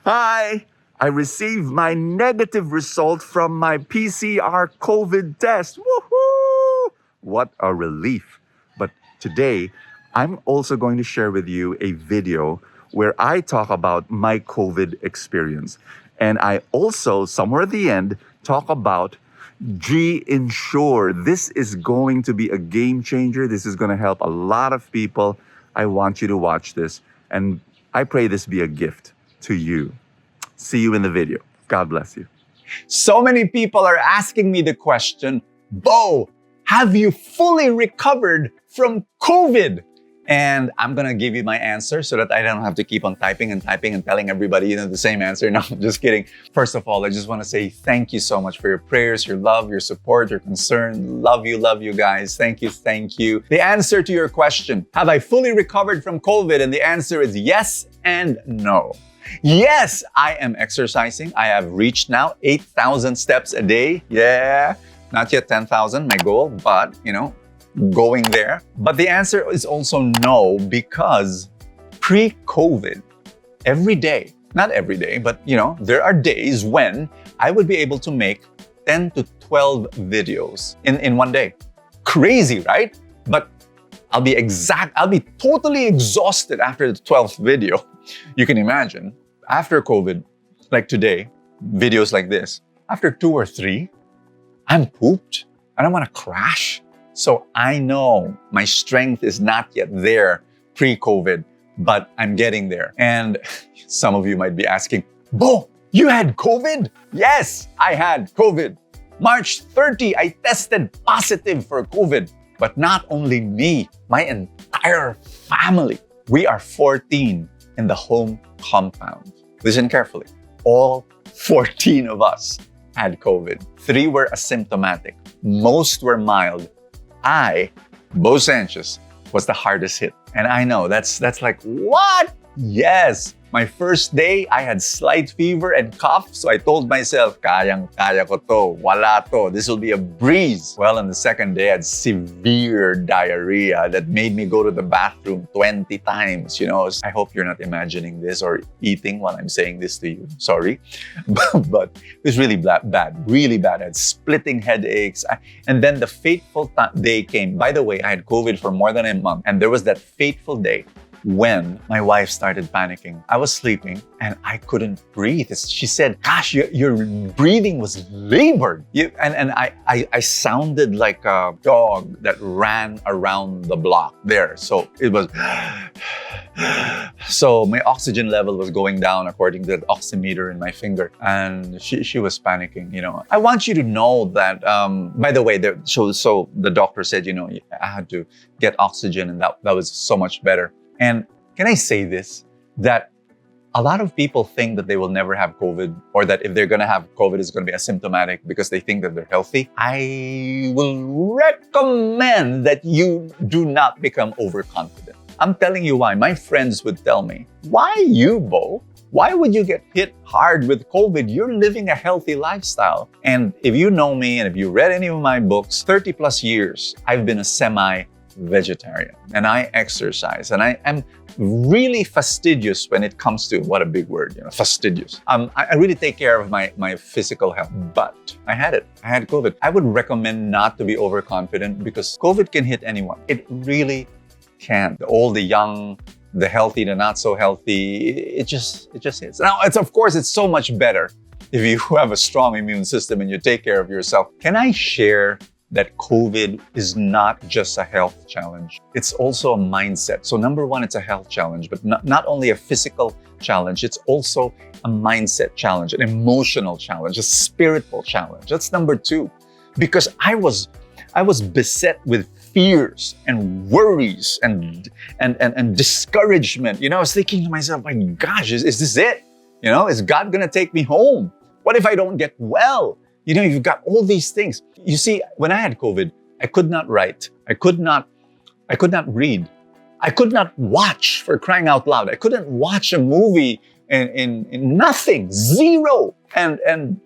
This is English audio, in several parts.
Hi! I received my negative result from my PCR COVID test. Woohoo! What a relief. But today, I'm also going to share with you a video where I talk about my COVID experience. And I also, somewhere at the end, talk about GInsure. This is going to be a game changer. This is going to help a lot of people. I want you to watch this. And I pray this be a gift to you. See you in the video. God bless you. So many people are asking me the question, Bo, have you fully recovered from COVID? And I'm gonna give you my answer so that I don't have to keep on typing and telling everybody, the same answer. No, I'm just kidding. First of all, I just wanna say thank you so much for your prayers, your love, your support, your concern. Love you guys. Thank you. The answer to your question, have I fully recovered from COVID? And the answer is yes and no. Yes, I am exercising. I have reached now 8,000 steps a day. Yeah, not yet 10,000, my goal, but going there. But the answer is also no, because pre-COVID, every day, not every day, but there are days when I would be able to make 10 to 12 videos in one day. Crazy, right? But I'll be totally exhausted after the 12th video. You can imagine, after COVID, like today, videos like this, after 2 or 3, I'm pooped. I don't want to crash. So I know my strength is not yet there pre-COVID, but I'm getting there. And some of you might be asking, Bo, you had COVID? Yes, I had COVID. March 30, I tested positive for COVID. But not only me, my entire family. We are 14 in the home compound. Listen carefully. All 14 of us had COVID. 3 were asymptomatic. Most were mild. I, Bo Sanchez, was the hardest hit. And I know, that's like, what? Yes. My first day, I had slight fever and cough, so I told myself, kaya ko to, wala to, this will be a breeze. Well, on the second day, I had severe diarrhea that made me go to the bathroom 20 times, I hope you're not imagining this or eating while I'm saying this to you. Sorry. But it was really bad, really bad. I had splitting headaches. And then the fateful day came. By the way, I had COVID for more than a month. And there was that fateful day when my wife started panicking. I was sleeping and I couldn't breathe. She said, gosh, your breathing was labored. And I sounded like a dog that ran around the block there. So it was, so my oxygen level was going down according to the oximeter in my finger. And she was panicking, I want you to know that, by the way, so the doctor said, I had to get oxygen, and that was so much better. And can I say this, that a lot of people think that they will never have COVID, or that if they're going to have COVID, it's going to be asymptomatic because they think that they're healthy. I will recommend that you do not become overconfident. I'm telling you why. My friends would tell me, why you, Bo? Why would you get hit hard with COVID? You're living a healthy lifestyle. And if you know me and if you read any of my books, 30 plus years, I've been a semi-vegetarian and I exercise and I am really fastidious when it comes to, what a big word, fastidious. I really take care of my physical health, but I had it. I had COVID. I would recommend not to be overconfident because COVID can hit anyone. It really can. The old, the young, the healthy, the not so healthy, it just hits. Now, of course, it's so much better if you have a strong immune system and you take care of yourself. Can I share that COVID is not just a health challenge? It's also a mindset. So number one, it's a health challenge, but not only a physical challenge, it's also a mindset challenge, an emotional challenge, a spiritual challenge. That's number 2. Because I was beset with fears and worries and discouragement. I was thinking to myself, my gosh, is this it? Is God gonna take me home? What if I don't get well? You've got all these things. You see, when I had COVID, I could not write. I could not read. I could not watch, for crying out loud. I couldn't watch a movie in nothing, zero. And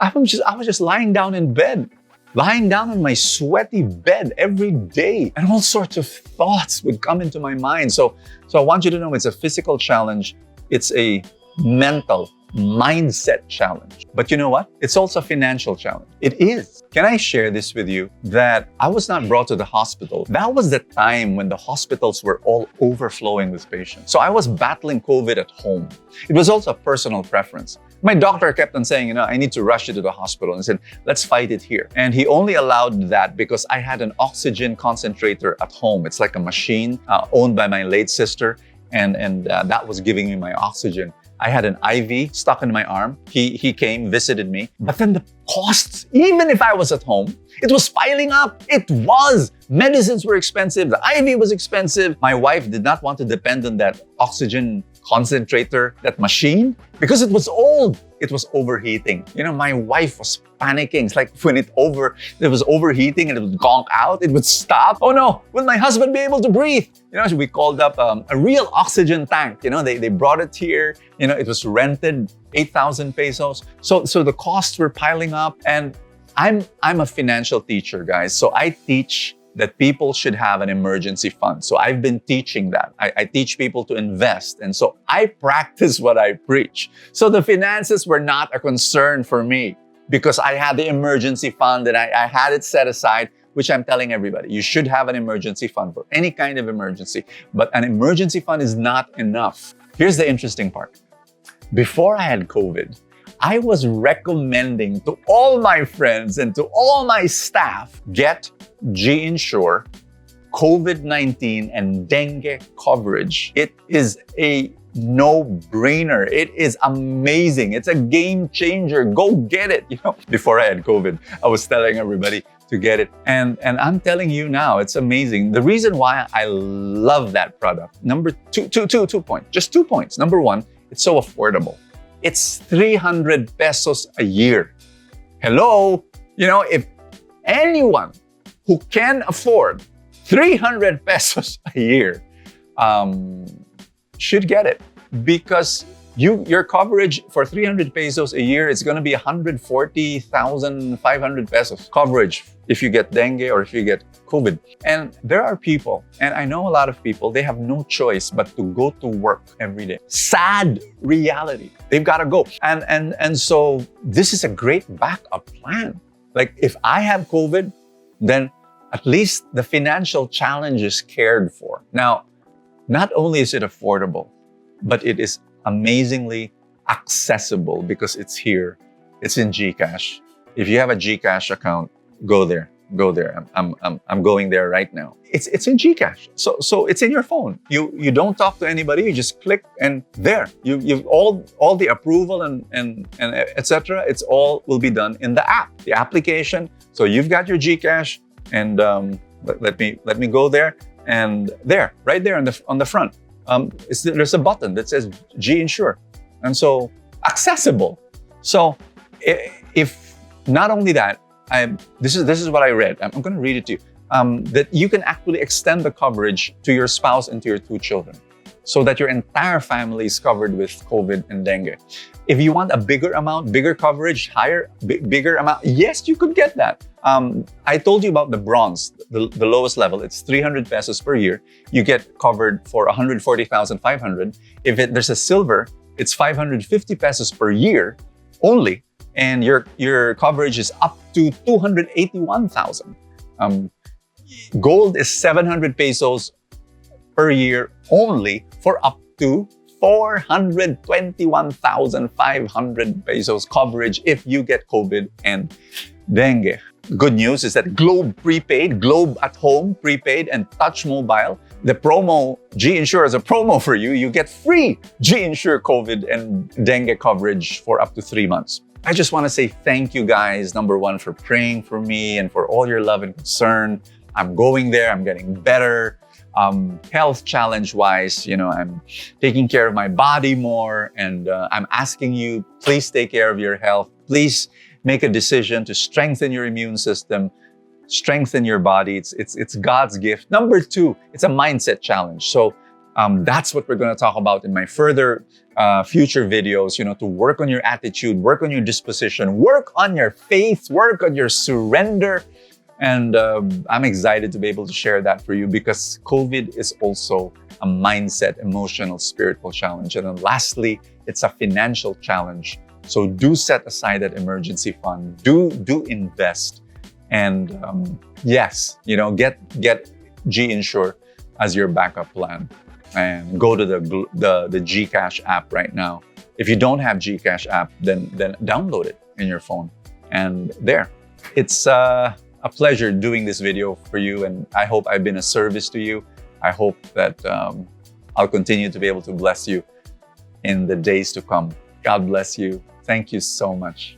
I was just lying down in bed, lying down on my sweaty bed every day, and all sorts of thoughts would come into my mind. So I want you to know it's a physical challenge. It's a mental mindset challenge. But you know what? It's also a financial challenge. It is. Can I share this with you that I was not brought to the hospital? That was the time when the hospitals were all overflowing with patients. So I was battling COVID at home. It was also a personal preference. My doctor kept on saying, I need to rush you to the hospital, and said, let's fight it here. And he only allowed that because I had an oxygen concentrator at home. It's like a machine owned by my late sister, and that was giving me my oxygen. I had an IV stuck in my arm. He came, visited me. But then the costs, even if I was at home, it was piling up. It was. Medicines were expensive. The IV was expensive. My wife did not want to depend on that oxygen concentrator, that machine, because it was old. It was overheating. My wife was panicking. It's like when it was overheating and it would gonk out, it would stop. Oh no, will my husband be able to breathe? So we called up a real oxygen tank. They brought it here. It was rented, 8,000 pesos. So the costs were piling up. And I'm a financial teacher, guys. So I teach that people should have an emergency fund. So I've been teaching that. I teach people to invest. And so I practice what I preach. So the finances were not a concern for me because I had the emergency fund and I had it set aside, which I'm telling everybody. You should have an emergency fund for any kind of emergency. But an emergency fund is not enough. Here's the interesting part. Before I had COVID, I was recommending to all my friends and to all my staff, get GInsure COVID-19 and Dengue coverage. It is a no-brainer. It is amazing. It's a game changer. Go get it. Before I had COVID, I was telling everybody to get it. And I'm telling you now, it's amazing. The reason why I love that product, number two points, just 2 points. Number one, it's so affordable. It's 300 pesos a year. Hello? If anyone who can afford 300 pesos a year should get it, because your coverage for 300 pesos a year is going to be 140,500 pesos coverage if you get dengue or if you get COVID. And there are people, and I know a lot of people, they have no choice but to go to work every day. Sad reality. They've got to go. And so this is a great backup plan. Like if I have COVID, then at least the financial challenge is cared for. Now, not only is it affordable, but it is amazingly accessible because it's here. It's in GCash. If you have a GCash account, go there. I'm going there right now. It's in GCash. So it's in your phone. You don't talk to anybody. You just click and there. You've all the approval and etc. It's all will be done in the app, the application. So you've got your GCash, and let me go there, and there, right there on the front. There's a button that says GInsure, and so accessible. So if not only that, this is what I read. I'm going to read it to you. That you can actually extend the coverage to your spouse and to your 2 children, so that your entire family is covered with COVID and dengue. If you want a bigger amount, bigger coverage, bigger amount, yes, you could get that. I told you about the bronze, the lowest level. It's 300 pesos per year. You get covered for 140,500. If there's a silver, it's 550 pesos per year only, and your coverage is up to 281,000. Gold is 700 pesos per year only for up to 421,500 pesos coverage if you get COVID and dengue. Good news is that Globe Prepaid, Globe at Home Prepaid, and Touch Mobile, the promo, GInsure is a promo for you. You get free GInsure COVID and dengue coverage for up to 3 months. I just want to say thank you guys, number one, for praying for me and for all your love and concern. I'm going there. I'm getting better. Health challenge-wise, I'm taking care of my body more, and I'm asking you, please take care of your health. Please make a decision to strengthen your immune system, strengthen your body. It's God's gift. Number 2, it's a mindset challenge. So that's what we're going to talk about in my further future videos, to work on your attitude, work on your disposition, work on your faith, work on your surrender. And I'm excited to be able to share that for you, because COVID is also a mindset, emotional, spiritual challenge. And then lastly, It's a financial challenge. So do set aside that emergency fund. Do invest, and yes, get GInsure as your backup plan, and go to the Gcash app right now. If you don't have Gcash app, then download it in your phone, and there. It's a pleasure doing this video for you, and I hope I've been a service to you. I hope that I'll continue to be able to bless you in the days to come. God bless you. Thank you so much.